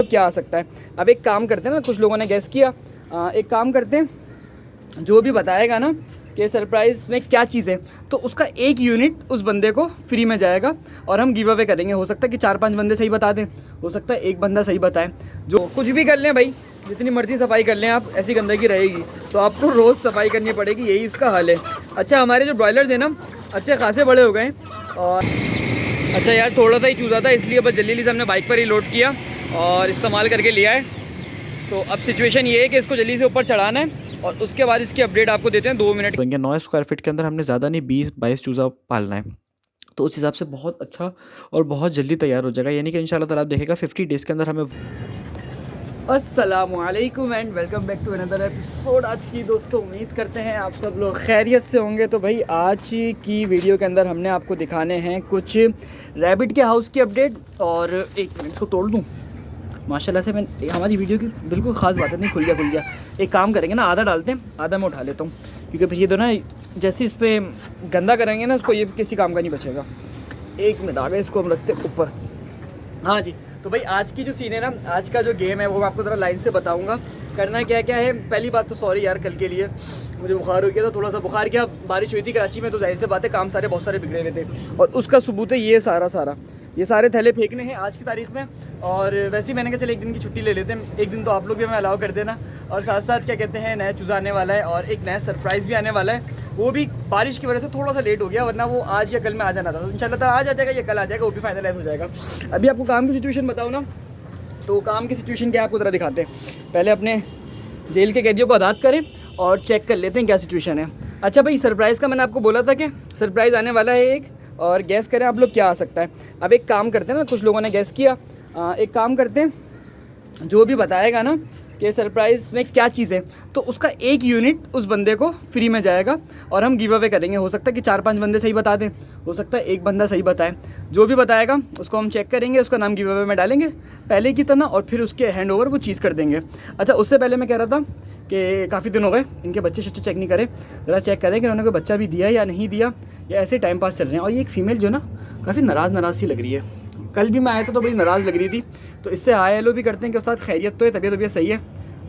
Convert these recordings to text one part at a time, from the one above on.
क्या आ सकता है। अब एक काम करते हैं ना, कुछ लोगों ने गैस किया, एक काम करते हैं, जो भी बताएगा ना कि सरप्राइज़ में क्या चीज़ है, तो उसका एक यूनिट उस बंदे को फ्री में जाएगा और हम गिव अवे करेंगे। हो सकता है कि 4-5 बंदे सही बता दें, हो सकता है एक बंदा सही बताए। जो कुछ भी कर लें भाई, जितनी मर्ज़ी सफाई कर लें आप, ऐसी गंदगी रहेगी तो आपको रोज़ सफाई करनी पड़ेगी, यही इसका हल है। अच्छा, हमारे जो ब्रॉयलर्स हैं ना, अच्छे खासे बड़े हो गए। और अच्छा यार, थोड़ा सा ही चूज़ा था, इसलिए बस जल्दी से हमने बाइक पर ही लोड किया और इस्तेमाल करके लिया है। तो अब सिचुएशन ये है कि इसको जल्दी से ऊपर चढ़ाना है और उसके बाद इसकी अपडेट आपको देते हैं 2 मिनट। 9 स्क्वायर फीट के अंदर हमने ज़्यादा नहीं 20-22 चूज़ा पालना है, तो उस हिसाब से बहुत अच्छा और बहुत जल्दी तैयार हो जाएगा। यानी कि इंशाल्लाह ताला आप देखेगा 50 डेज़ के अंदर हमें। अस्सलामुअलैकुम and welcome back to another episode. आज की दोस्तों उम्मीद करते हैं आप सब लोग खैरियत से होंगे। तो भाई आज की वीडियो के अंदर हमने आपको दिखाने हैं कुछ रैबिट के हाउस की अपडेट। और एक मिनट इसको तोड़ दूँ, माशाल्लाह से मैं हमारी वीडियो की बिल्कुल ख़ास बात है, नहीं खुल गया। एक काम करेंगे ना, आधा डालते हैं, आधा मैं उठा लेता हूँ, क्योंकि फिर ये तो ना जैसे इस पर गंदा करेंगे ना इसको, ये किसी काम का नहीं बचेगा। एक मिनट आ गया, इसको हम रखते हैं ऊपर। हाँ जी, तो भाई आज की जो सीन है ना, आज का जो गेम है वो मैं आपको ज़रा लाइन से बताऊंगा। करना क्या क्या है। पहली बात तो सॉरी यार, कल के लिए मुझे बुखार हो गया था, थोड़ा सा बुखार क्या, बारिश हुई थी कराची में, तो जाहिर सी बात है काम सारे बहुत सारे बिगड़े हुए थे और उसका सबूत है ये सारे थैले फेंकने हैं आज की तारीख में। और वैसे ही मैंने कहा चल एक दिन की छुट्टी ले लेते हैं, एक दिन तो आप लोग भी हमें अलाउ कर देना। और साथ साथ क्या कहते हैं, नया चूज़ा आने वाला है और एक नया सरप्राइज़ भी आने वाला है। वो भी बारिश की वजह से थोड़ा सा लेट हो गया, वरना वो आज या कल में आ जाना था। तो इंशाल्लाह आज आ जाएगा या कल आ जाएगा, वो भी फाइनलाइज हो जाएगा। अभी आपको काम की सिचुएशन बताऊँ ना, तो काम की सिचुएशन क्या आपको ज़रा दिखाते हैं। पहले अपने जेल के कैदियों को आज़ाद करें और चेक कर लेते हैं क्या सिचुएशन है। अच्छा भाई, सरप्राइज़ का मैंने आपको बोला था कि सरप्राइज़ आने वाला है एक, और गैस करें आप लोग क्या आ सकता है। अब एक काम करते हैं ना, कुछ लोगों ने गैस किया, एक काम करते हैं, जो भी बताएगा ना कि सरप्राइज़ में क्या चीज़ है, तो उसका एक यूनिट उस बंदे को फ्री में जाएगा और हम गिव अवे करेंगे। हो सकता है कि 4-5 बंदे सही बता दें, हो सकता है एक बंदा सही बताए। जो भी बताएगा उसको हम चेक करेंगे, उसका नाम गिव अवे में डालेंगे पहले की तरह, और फिर उसके हैंड ओवर वो चीज़ कर देंगे। अच्छा, उससे पहले मैं कह रहा था कि काफ़ी दिन हो गए इनके बच्चे शच्चे चेक नहीं करे, ज़रा चेक करें कि उन्होंने कोई बच्चा भी दिया या नहीं दिया, या ऐसे टाइम पास चल रहे हैं। और ये एक फ़ीमेल जो ना काफ़ी नाराज़ सी लग रही है, कल भी मैं आया था तो बड़ी नाराज़ लग रही थी। तो इससे हाय हेलो भी करते हैं कि उस्ताद खैरियत तो है, तबीयत सही है,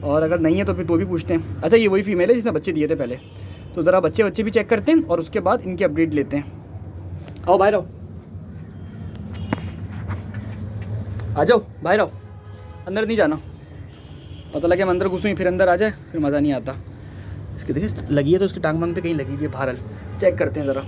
और अगर नहीं है तो फिर तो भी पूछते हैं। अच्छा, ये वही फीमेल है जिसने बच्चे दिए थे पहले, तो ज़रा बच्चे भी चेक करते हैं और उसके बाद इनकी अपडेट लेते हैं। आओ बाहर आओ, आ जाओ बाहर आओ, अंदर नहीं जाना, पता लगे हम अंदर घुसूँ फिर अंदर आ जाए, फिर मज़ा नहीं आता। इसकी देखिए लगी है तो उसकी टांग वांग पे कहीं लगी हुई है, बहरहाल चेक करते हैं ज़रा।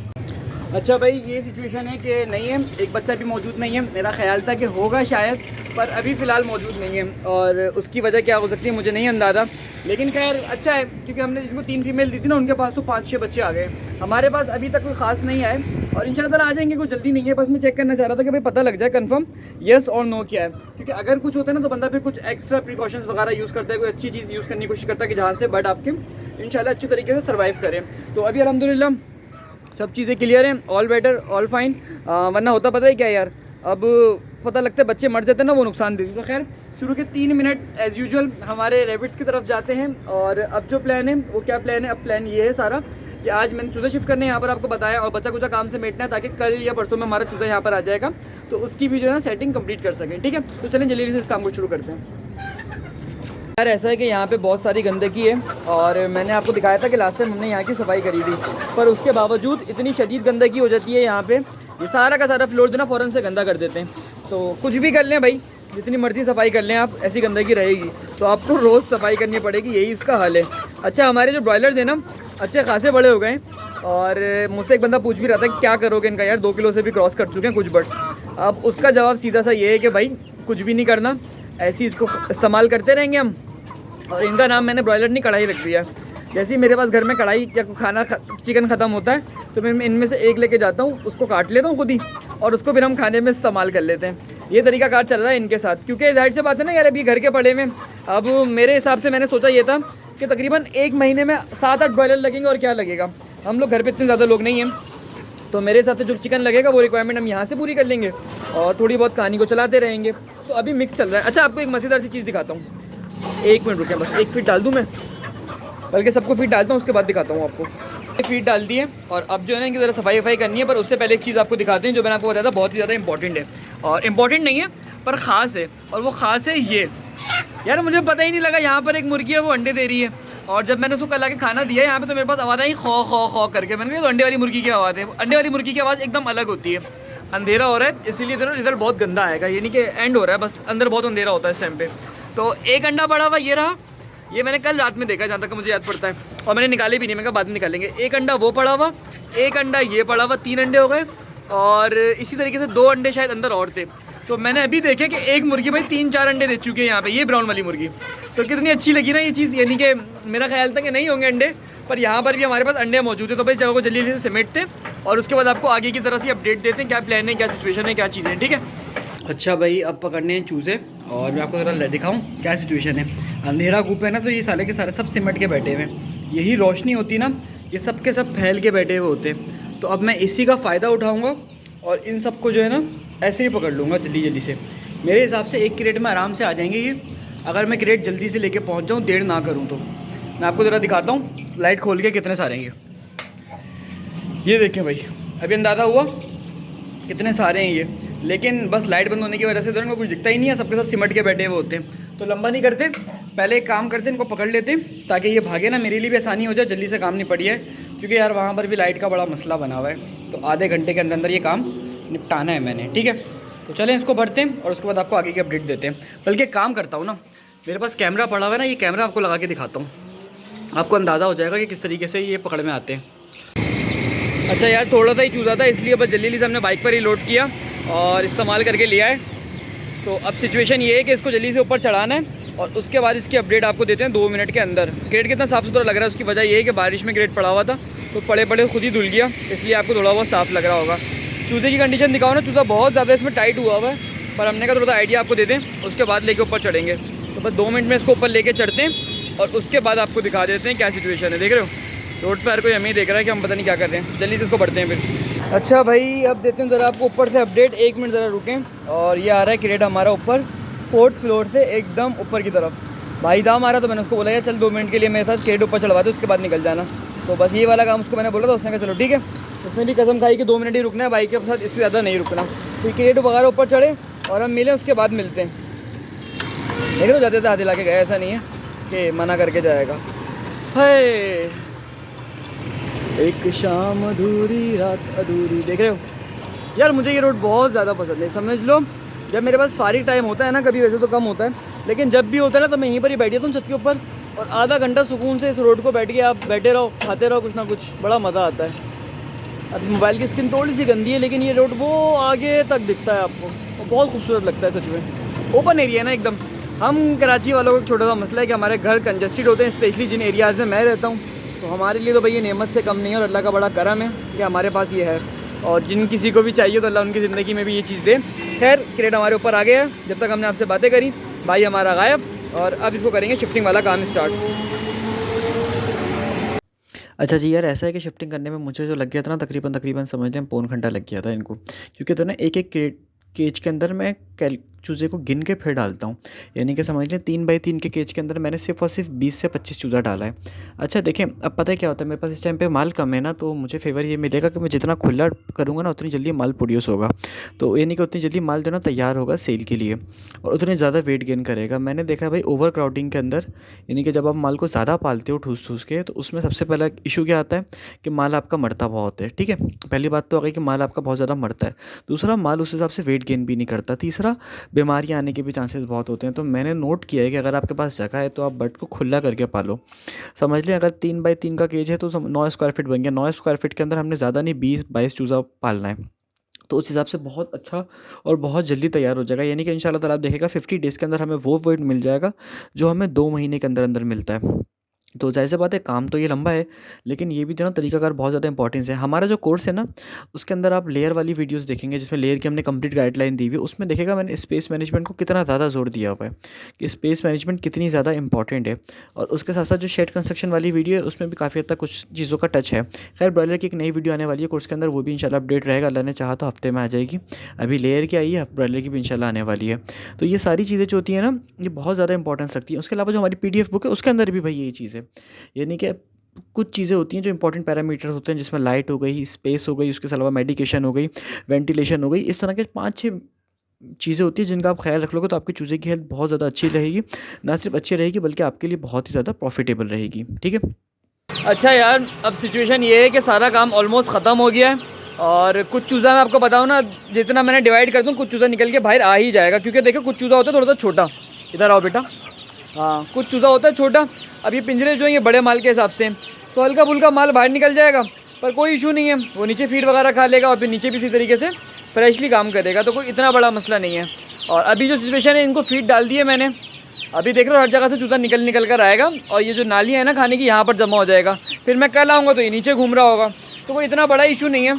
अच्छा भाई, ये सिचुएशन है कि नहीं है, एक बच्चा भी मौजूद नहीं है। मेरा ख्याल था कि होगा शायद, पर अभी फ़िलहाल मौजूद नहीं है, और उसकी वजह क्या हो सकती है मुझे नहीं अंदाज़ा। लेकिन खैर अच्छा है, क्योंकि हमने जिनको 3 फीमेल दी थी ना, उनके पास तो 5-6 बच्चे आ गए। हमारे पास अभी तक कोई ख़ास नहीं आए और इंशाल्लाह आ जाएंगे, कोई जल्दी नहीं है। बस मैं चेक करना चाह रहा था कि भाई पता लग जाए कन्फर्म येस और नो क्या है, क्योंकि अगर कुछ होता है ना तो बंदा फिर कुछ एक्स्ट्रा प्रिकॉशंस वगैरह यूज़ करता है, कोई अच्छी चीज़ यूज़ करने की कोशिश करता है कि जहाँ से बर्ड आपके इंशाल्लाह अच्छी तरीके से सर्वाइव करें। तो अभी अल्हम्दुलिल्लाह सब चीज़ें क्लियर हैं, ऑल बेटर ऑल फाइन। वरना होता पता है क्या यार, अब पता लगता है बच्चे मर जाते हैं ना, वो नुकसान देती। तो खैर शुरू के 3 मिनट एज़ यूजुअल हमारे रैबिट्स की तरफ जाते हैं। और अब जो प्लान है वो क्या प्लान है, अब प्लान ये है सारा कि आज मैंने चूज़ा शिफ्ट करने यहाँ पर आपको बताया, और बच्चा कुचा काम से मेटना है ताकि कल या परसों में हमारा चूज़ा यहाँ पर आ जाएगा, तो उसकी भी जो है ना सेटिंग कंप्लीट कर सकें। ठीक है, तो चलें जल्दी से इस काम को शुरू करते हैं। यार ऐसा है कि यहाँ पे बहुत सारी गंदगी है, और मैंने आपको दिखाया था कि लास्ट टाइम हमने यहाँ की सफाई करी थी, पर उसके बावजूद इतनी शदीद गंदगी हो जाती है यहाँ पे, ये सारा का सारा फ्लोर जो ना फ़ौरन से गंदा कर देते हैं। तो कुछ भी कर लें भाई, जितनी मर्ज़ी सफाई कर लें आप, ऐसी गंदगी रहेगी तो आपको रोज़ सफाई करनी पड़ेगी, यही इसका हल है। अच्छा, हमारे जो ब्रॉयलर्स हैं ना अच्छे खासे बड़े हो गए, और मुझसे एक बंदा पूछ भी रहा था कि क्या करोगे इनका, यार 2 किलो से भी क्रॉस कर चुके हैं कुछ बर्ड्स। अब उसका जवाब सीधा सा ये है कि भाई कुछ भी नहीं करना, ऐसी इसको इस्तेमाल करते रहेंगे हम। और इनका नाम मैंने ब्रॉयलर नहीं कढ़ाई रख दिया। जैसे ही मेरे पास घर में कढ़ाई या खाना चिकन ख़त्म होता है तो मैं इनमें से एक लेके जाता हूँ, उसको काट लेता हूँ खुद ही, और उसको फिर हम खाने में इस्तेमाल कर लेते हैं। ये तरीका कार चल रहा है इनके साथ, क्योंकि जाहिर से बात है ना यार, अभी घर के पड़े में। अब मेरे हिसाब से मैंने सोचा ये था कि तकरीबन 1 महीने में 7-8 ब्रॉयलर लगेंगे, और क्या लगेगा, हम लोग घर पर इतने ज़्यादा लोग नहीं हैं, तो मेरे हिसाब से जो चिकन लगेगा वो रिक्वायरमेंट हम यहाँ से पूरी कर लेंगे, और थोड़ी बहुत कहानी को चलाते रहेंगे। तो अभी मिक्स चल रहा है। अच्छा, आपको एक मज़ेदार सी चीज़ दिखाता हूँ, 1 मिनट रुके, बस 1 फीट डाल दूँ मैं, बल्कि सबको फीट डालता हूँ उसके बाद दिखाता हूँ आपको। फीट डाल दिए, और अब जो है ना इनकी ज़रा सफाई करनी है, पर उससे पहले एक चीज़ आपको दिखाते हैं जो मैंने आपको बताया था बहुत ही ज़्यादा इंपॉर्टेंट है, और इंपॉर्टेंट नहीं है पर ख़ास है, और वो ख़ास है ये यार मुझे पता ही नहीं लगा यहाँ पर एक मुर्गी है वो अंडे दे रही है, और जब मैंने उसको कल आके खाना दिया यहाँ पे तो मेरे पास आवाज़ आई खौ खौ खौ करके। मैंने कहा तो अंडे वाली मुर्गी की आवाज़ है। अंडे वाली मुर्गी की आवाज़ एकदम अलग होती है। अंधेरा हो रहा है इसीलिए तो रिजल्ट बहुत गंदा आएगा, ये नहीं कि एंड हो रहा है, बस अंदर बहुत अंधेरा होता है इस टाइम पे। तो एक अंडा पड़ा हुआ ये रहा, ये मैंने कल रात में देखा जहाँ तक मुझे याद पड़ता है, और मैंने निकाले भी नहीं, मैं कहा बाद में निकालेंगे। एक अंडा वो पड़ा हुआ, एक अंडा ये पड़ा हुआ, 3 अंडे हो गए, और इसी तरीके से 2 अंडे शायद अंदर और थे। तो मैंने अभी देखे कि एक मुर्गी भाई 3-4 अंडे दे चुकी है यहाँ पे, ये ब्राउन वाली मुर्गी। तो कितनी अच्छी लगी ना ये चीज़, यानी कि मेरा ख्याल था कि नहीं होंगे अंडे, पर यहाँ पर भी हमारे पास अंडे मौजूद है। तो भाई जगह को जल्दी जल्दी से समेटते हैं और उसके बाद आपको आगे की तरह से अपडेट देते हैं, क्या प्लान है, क्या सिचुएशन है, क्या चीज़ें हैं, ठीक है। अच्छा भाई अब पकड़ने हैं चूज़े, और मैं आपको ज़रा दिखाऊँ क्या सिचुएशन है। अंधेरा कूप है ना, तो ये साले के सारे सब सिमट के बैठे हुए हैं, यही रोशनी होती ना, ये सब के सब फैल के बैठे हुए होते। तो अब मैं इसी का फ़ायदा उठाऊँगा और इन सबको जो है ना ऐसे ही पकड़ लूँगा जल्दी जल्दी से। मेरे हिसाब से 1 क्रेट में आराम से आ जाएंगे ये, अगर मैं क्रेट जल्दी से लेके पहुँच जाऊँ, देर ना करूँ तो। मैं आपको ज़रा दिखाता हूँ लाइट खोल के कितने सारे हैं ये देखें भाई, अभी अंदाज़ा हुआ कितने सारे हैं ये, लेकिन बस लाइट बंद होने की वजह से तो इनको कुछ दिखता ही नहीं है, सबके सब सिमट के बैठे हुए होते हैं। तो लंबा नहीं करते, पहले एक काम करते हैं, इनको पकड़ लेते हैं ताकि ये भागे ना, मेरे लिए भी आसानी हो जाए, जल्दी से काम निपट जाए, क्योंकि यार वहाँ पर भी लाइट का बड़ा मसला बना हुआ है। तो आधे घंटे के अंदर अंदर ये काम निपटाना है मैंने, ठीक है। तो चलें इसको भरते हैं और उसके बाद आपको आगे की अपडेट देते हैं। बल्कि काम करता हूँ ना, मेरे पास कैमरा पड़ा हुआ है ना, ये कैमरा आपको लगा के दिखाता हूँ, आपको अंदाज़ा हो जाएगा कि किस तरीके से ये पकड़ में आते हैं। अच्छा यार थोड़ा सा ही चूज़ा था, इसलिए बस जल्दी जल्दी से हमने बाइक पर ही लोड किया और इस्तेमाल करके लिया है। तो अब सिचुएशन ये है कि इसको जल्दी से ऊपर चढ़ाना है और उसके बाद इसकी अपडेट आपको देते हैं 2 मिनट के अंदर। क्रेट कितना साफ़ सुथरा लग रहा है, उसकी वजह ये है कि बारिश में क्रेट पड़ा हुआ था, तो पड़े पड़े खुद ही धुल गया, इसलिए आपको थोड़ा बहुत साफ़ लग रहा होगा। चूज़े की कंडीशन दिखाओ ना, चूज़ा बहुत ज़्यादा इसमें टाइट हुआ है, पर हमने कहा थोड़ा सा आइडिया आपको दे दें, उसके बाद लेके ऊपर चढ़ेंगे। तो बस 2 मिनट में इसको ऊपर लेके चढ़ते हैं और उसके बाद आपको दिखा देते हैं क्या सिचुएशन है। देख रहे हो रोड पर हर कोई हमें ही देख रहा है कि हम पता नहीं क्या कर रहे हैं। जल्दी से इसको बढ़ते हैं फिर। अच्छा भाई अब देते हैं ज़रा आपको ऊपर से अपडेट, 1 मिनट ज़रा रुकें। और ये आ रहा है क्रेट हमारा ऊपर 4th फ्लोर से एकदम ऊपर की तरफ। भाई दाम आ रहा, तो मैंने उसको बोला यार चल 2 मिनट के लिए मेरे साथ क्रेट ऊपर चढ़वा दे, उसके बाद निकल जाना। तो बस ये वाला काम उसको मैंने बोला, तो उसने कहा चलो ठीक है। उसने भी कसम खाई कि 2 मिनट ही रुकना है बाइक के साथ, इससे ज़्यादा नहीं रुकना। तो क्रेट वगैरह ऊपर चढ़े और हम मिले, उसके बाद मिलते हैं। देख लो जाते थे हाथ हिला के गए, ऐसा नहीं है कि मना करके जाएगा। है एक शाम अधूरी रात अधूरी, देख रहे हो यार मुझे ये रोड बहुत ज़्यादा पसंद है। समझ लो जब मेरे पास फारिग टाइम होता है ना, कभी वैसे तो कम होता है, लेकिन जब भी होता है ना तो मैं यहीं पर ही बैठी हूँ छत के ऊपर, और आधा घंटा सुकून से इस रोड को बैठ के आप बैठे रहो, खाते रहो कुछ ना कुछ, बड़ा मज़ा आता है। अब मोबाइल की स्क्रीन थोड़ी सी गंदी है, लेकिन ये रोड वो आगे तक दिखता है आपको, और बहुत खूबसूरत लगता है सच में। ओपन एरिया है ना एकदम। हम कराची वालों को एक छोटा सा मसला है कि हमारे घर कंजस्टेड होते हैं, स्पेशली जिन एरियाज़ में मैं रहता हूँ। तो हमारे लिए तो भाई ये नेमत से कम नहीं है, और अल्लाह का बड़ा करम है कि हमारे पास ये है, और जिन किसी को भी चाहिए तो अल्लाह उनकी ज़िंदगी में भी ये चीज़ दे। खैर क्रेट हमारे ऊपर आ गया है, जब तक हमने आपसे बातें करी भाई हमारा गायब, और अब इसको करेंगे शिफ्टिंग वाला काम स्टार्ट। अच्छा जी यार, ऐसा है कि शिफ्टिंग करने में मुझे जो लग गया था ना, तकरीबन समझ लें पौन घंटा लग गया था इनको, क्योंकि तो ना एक केज के अंदर मैं चूज़े को गिन के फिर डालता हूँ। यानी कि समझ लें 3 बाई 3 के केज के अंदर मैंने सिर्फ और सिर्फ 20 से 25 चूज़ा डाला है। अच्छा देखें, अब पता है क्या होता है, मेरे पास इस टाइम पे माल कम है ना, तो मुझे फेवर ये मिलेगा कि मैं जितना खुला करूँगा ना, उतनी जल्दी माल प्रोड्यूस होगा। तो यानी कि उतनी जल्दी माल जो ना तैयार होगा सेल के लिए, और उतने ज़्यादा वेट गेन करेगा। मैंने देखा है भाई ओवर क्राउडिंग के अंदर, यानी कि जब आप माल को ज़्यादा पालते हो ठूस ठूस के, तो उसमें सबसे पहला इशू क्या आता है कि माल आपका मरता बहुत है। ठीक है, पहली बात तो आ गई कि माल आपका बहुत ज़्यादा मरता है। दूसरा, माल उस हिसाब से वेट गेन भी नहीं करता। तीसरा, बीमारियाँ आने के भी चांसेस बहुत होते हैं। तो मैंने नोट किया है कि अगर आपके पास जगह है तो आप बर्ड को खुला करके पालो। समझ लें अगर 3 बाई 3 का केज है तो 9 स्क्वायर फीट बन गया। 9 स्क्वायर फीट के अंदर हमने ज़्यादा नहीं 20-22 चूज़ा पालना है, तो उस हिसाब से बहुत अच्छा और बहुत जल्दी तैयार हो जाएगा। यानी कि इंशाल्लाह ताला आप देखिएगा 50 डेज़ के अंदर हमें वो वेट मिल जाएगा जो हमें 2 महीने के अंदर अंदर मिलता है। तो ज़ाहिर-सी बात है काम तो ये लंबा है, लेकिन ये भी जो ना तरीकाकार बहुत ज़्यादा इंपॉर्टेंस है। हमारा जो कोर्स है ना, उसके अंदर आप लेयर वाली वीडियोज़ देखेंगे, जिसमें लेयर की हमने कंप्लीट गाइडलाइन दी हुई है। उसमें देखिएगा मैंने स्पेस मैनेजमेंट को कितना ज़्यादा ज़ोर दिया हुआ है कि स्पेस मैनेजमेंट कितनी ज़्यादा इंपॉर्टेंट है। और उसके साथ-साथ जो शेड कंस्ट्रक्शन वाली वीडियो है, उसमें भी काफ़ी हद तक कुछ चीज़ों का टच है। खैर ब्रॉयलर की एक नई वीडियो आने वाली है कोर्स के अंदर, वो भी इंशाल्लाह अपडेट रहेगा। अल्लाह ने चाहा तो हफ्ते में आ जाएगी। अभी लेयर की आई है, ब्रॉयलर की भी इंशाल्लाह आने वाली है। तो ये सारी चीज़ें जो होती हैं ना, ये बहुत ज़्यादा इंपॉर्टेंस रखती हैं। उसके अलावा जो हमारी पीडीएफ बुक है, उसके अंदर भी भाई यही चीज़ है। यानी कि कुछ चीज़ें होती हैं जो इंपॉर्टेंट पैरामीटर्स होते हैं, जिसमें लाइट हो गई, स्पेस हो गई, उसके अलावा मेडिकेशन हो गई, वेंटिलेशन हो गई। इस तरह के 5-6 चीज़ें होती हैं जिनका आप ख्याल रख लोगे तो आपके चूज़े की हेल्थ बहुत ज़्यादा अच्छी रहेगी। ना सिर्फ अच्छी रहेगी बल्कि आपके लिए बहुत ही ज़्यादा प्रॉफिटेबल रहेगी। ठीक है। अच्छा यार, अब सिचुएशन ये है कि सारा काम ऑलमोस्ट ख़त्म हो गया है और कुछ चूज़ा मैं आपको बताऊँ ना, जितना मैंने डिवाइड कर दूँ कुछ चूज़ा निकल के बाहर आ ही जाएगा। क्योंकि देखो कुछ चूज़ा होता है थोड़ा सा छोटा, इधर आओ बेटा, हाँ कुछ चूज़ा होता है छोटा। अब ये पिंजरे जो हैं ये बड़े माल के हिसाब से, तो हल्का फुल्का माल बाहर निकल जाएगा, पर कोई इशू नहीं है, वो नीचे फीड वगैरह खा लेगा और फिर नीचे भी इसी तरीके से फ्रेशली काम करेगा, तो कोई इतना बड़ा मसला नहीं है। और अभी जो सिचुएशन है, इनको फीड डाल दी है मैंने, अभी देख रहे हो हर जगह से चूज़ा निकल कर आएगा और ये जो नालियाँ है ना खाने की, यहाँ पर जमा हो जाएगा। फिर मैं कल आऊँगा तो ये नीचे घूम रहा होगा, तो कोई इतना बड़ा इशू नहीं है,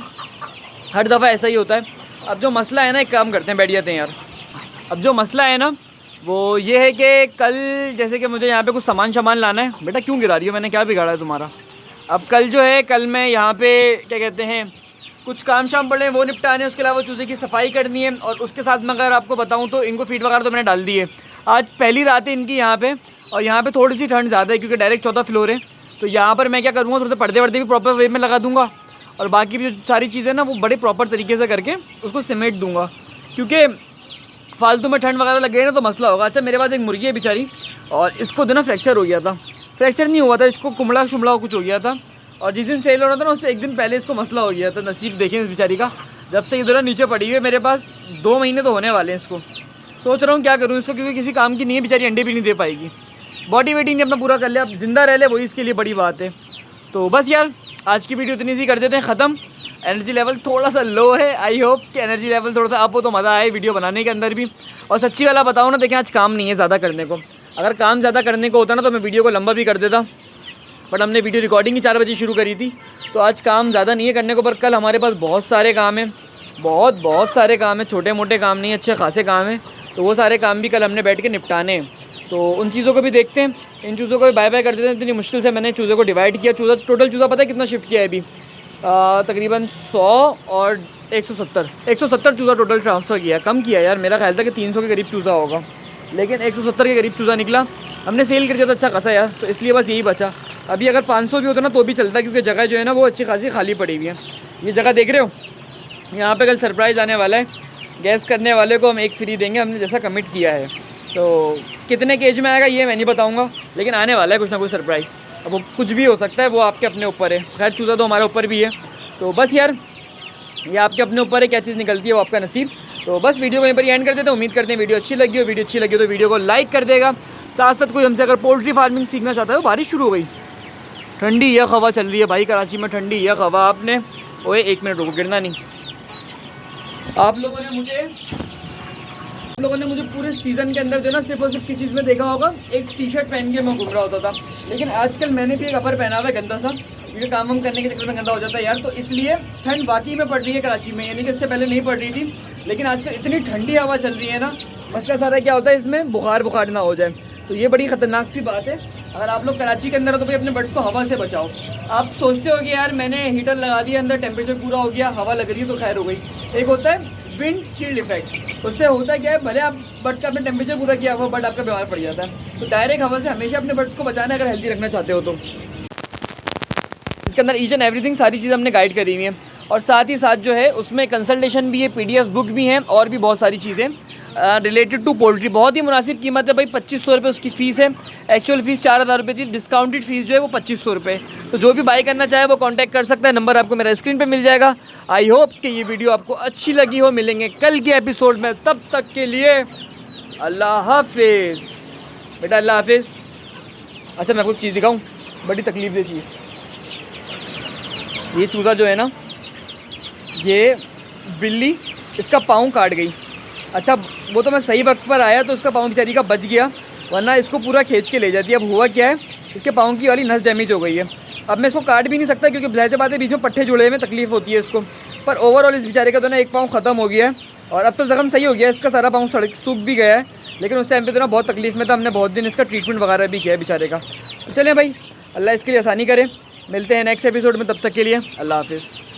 हर दफ़ा ऐसा ही होता है। अब जो मसला है ना, एक काम करते हैं, बैठ जाते हैं यार। अब जो मसला है ना वो ये है कि कल जैसे कि मुझे यहाँ पे कुछ सामान लाना है। बेटा क्यों गिरा रही हो, मैंने क्या बिगाड़ा है तुम्हारा? अब कल जो है, कल मैं यहाँ पे क्या कहते हैं, कुछ काम पड़े हैं वो निपटाने, उसके अलावा चूज़े की सफाई करनी है। और उसके साथ मैं अगर आपको बताऊँ तो इनको फीड वगैरह तो मैंने डाल दी है। आज पहली रात है इनकी यहाँ पे, और यहाँ पे थोड़ी सी ठंड ज़्यादा है क्योंकि डायरेक्ट 14 फ्लोर है। तो यहाँ पर मैं क्या करूँगा, थोड़े से पर्दे वर्दे भी प्रॉपर वे में लगा दूँगा और बाकी भी जो सारी चीज़ें ना वो बड़े प्रॉपर तरीके से करके उसको सिमेट दूँगा, क्योंकि फालतू में ठंड वगैरह लग गई ना तो मसला होगा। अच्छा मेरे पास एक मुर्गी है बेचारी, और इसको जो ना फ्रैक्चर हो गया था, फ्रैक्चर नहीं हुआ था, इसको कुमड़ा शुमड़ा कुछ हो गया था, और जिस दिन सेल हो रहा था ना उससे एक दिन पहले इसको मसला हो गया था। नसीब देखें इस बेचारी का, जब से इधर नीचे पड़ी हुई है मेरे पास 2 महीने तो होने वाले हैं इसको। सोच रहा हूँ क्या करूँ इसको, क्योंकि किसी काम की नहीं है बेचारी, अंडे भी नहीं दे पाएगी। बॉडी वेटिंग ने अपना पूरा कर लिया, अब जिंदा रह ले वही इसके लिए बड़ी बात है। तो बस यार आज की वीडियो इतनी सी कर देते हैं ख़त्म। एनर्जी लेवल थोड़ा सा लो है, आई होप कि एनर्जी लेवल थोड़ा सा अप हो तो मज़ा आए वीडियो बनाने के अंदर भी। और सच्ची वाला बताऊँ ना, देखें आज काम नहीं है ज़्यादा करने को, अगर काम ज़्यादा करने को होता ना तो मैं वीडियो को लंबा भी कर देता, बट हमने वीडियो रिकॉर्डिंग ही 4 बजे शुरू करी थी। तो आज काम ज़्यादा नहीं है करने को, पर कल हमारे पास बहुत सारे काम हैं, बहुत सारे काम हैं, छोटे मोटे काम नहीं, अच्छे खासे काम हैं। तो वो सारे काम भी कल हमने बैठ के निपटाने हैं, तो उन चीज़ों को भी देखते हैं, इन चूज़ों को भी बाय कर देते हैं। इतनी मुश्किल से मैंने चूज़ों को डिवाइड किया। टोटल चूज़ा पता है कितना शिफ्ट किया है अभी? तकरीबन 100 और 170 चूज़ा टोटल ट्रांसफ़र किया। कम किया यार, मेरा ख्याल था कि 300 के करीब चूज़ा होगा, लेकिन 170 के करीब चूज़ा निकला। हमने सेल कर दिया था अच्छा खासा यार, तो इसलिए बस यही बचा। अभी अगर 500 भी होता ना तो भी चलता, क्योंकि जगह जो है ना वो अच्छी खासी खाली पड़ी हुई है। ये जगह देख रहे हो, यहाँ पे कल सरप्राइज़ आने वाला है, गैस करने वाले को हम 1 फ्री देंगे, हमने जैसा कमिट किया है। तो कितने केज में आएगा ये मैं नहीं बताऊँगा, लेकिन आने वाला है कुछ ना कुछ सरप्राइज़। अब वो कुछ भी हो सकता है, वो आपके अपने ऊपर है। खैर चूज़ा तो हमारे ऊपर भी है, तो बस यार ये आपके अपने ऊपर है, क्या चीज़ निकलती है वो आपका नसीब। तो बस वीडियो को यहीं पर एंड कर देते हैं। उम्मीद करते हैं वीडियो अच्छी लगी हो। वीडियो अच्छी लगी हो तो वीडियो को लाइक कर देगा। साथ साथ कोई हमसे अगर पोल्ट्री फार्मिंग सीखना चाहता है, तो बारिश शुरू हो गई, ठंडी यह हवा चल रही है भाई कराची में, ठंडी यह हवा। आपने ओए 1 मिनट रुको, गिरना नहीं। आप लोगों ने मुझे पूरे सीज़न के अंदर जो ना सिर्फ और सिर्फ किस चीज़ में देखा होगा, एक टी-शर्ट पहन के मैं घूम रहा होता था। लेकिन आजकल मैंने भी एक अपर पहना हुआ है गंदा सा, क्योंकि काम वाम करने के चक्कर में गंदा हो जाता है यार। तो इसलिए ठंड वाकई में पड़ रही है कराची में, यानी कि इससे पहले नहीं पड़ रही थी, लेकिन आजकल इतनी ठंडी हवा चल रही है ना, मसला सारा क्या होता है इसमें बुखार ना हो जाए, तो ये बड़ी ख़तरनाक सी बात है। अगर आप लोग कराची के अंदर हो तो भाई अपने बर्ड्स को हवा से बचाओ। आप सोचते हो कि यार मैंने हीटर लगा दिया, अंदर टेम्परेचर पूरा हो गया, हवा लग रही है तो खैर हो गई। एक होता है विंड चिल्ड इफेक्ट, उससे होता क्या है, भले आप बर्ड का अपने टेम्परेचर पूरा किया हुआ, बट आपका बीमार पड़ जाता है। तो डायरेक्ट हवा से हमेशा अपने बर्ड्स को बचाना है अगर हेल्दी रखना चाहते हो तो। इसके अंदर ईच एंड एवरीथिंग सारी चीज़ हमने गाइड करी हुई है, और साथ ही साथ जो है उसमें कंसल्टेशन भी है, PDF बुक भी हैं, और भी बहुत सारी चीज़ें रिलेटेड टू पोल्ट्री। बहुत ही मुनासिब कीमत है भाई, 2500 रुपये उसकी फ़ीस है। एक्चुअल फ़ीस 4000 रुपये थी, डिस्काउंटेड फ़ीस जो है वो 2500 रुपये। तो जो भी बाय करना चाहे वो कांटेक्ट कर सकता है, नंबर आपको मेरा स्क्रीन पे मिल जाएगा। आई होप कि ये वीडियो आपको अच्छी लगी हो। मिलेंगे कल के एपिसोड में, तब तक के लिए अल्लाह हाफिज़। बेटा अल्लाह हाफिज़। अच्छा मैं आपको चीज़ दिखाऊँ, बड़ी तकलीफ दे चीज़। ये चूज़ा जो है ना, ये बिल्ली इसका पाँव काट गई। अच्छा वो तो मैं सही वक्त पर आया तो उसका पाँव बेचारी का बच गया, वरना इसको पूरा खींच के ले जाती है। अब हुआ क्या है, इसके पाँव की वाली नस डैमेज हो गई है। अब मैं इसको काट भी नहीं सकता, क्योंकि ज़ाहिर बात है बीच में पट्टे जुड़े में तकलीफ़ होती है इसको। पर ओवरऑल इस बेचारे का तो ना एक पाँव ख़त्म हो गया है, और अब तो ज़ख्म सही हो गया है, इसका सारा पाँव सूख भी गया है। लेकिन उस टाइम पे तो ना बहुत तकलीफ़ में था, हमने बहुत दिन इसका ट्रीटमेंट वगैरह भी किया है बेचारे का। तो चलें भाई, अल्लाह इसके लिए आसानी करे। मिलते हैं नेक्स्ट एपिसोड में, तब तक के लिए अल्लाह हाफिज़।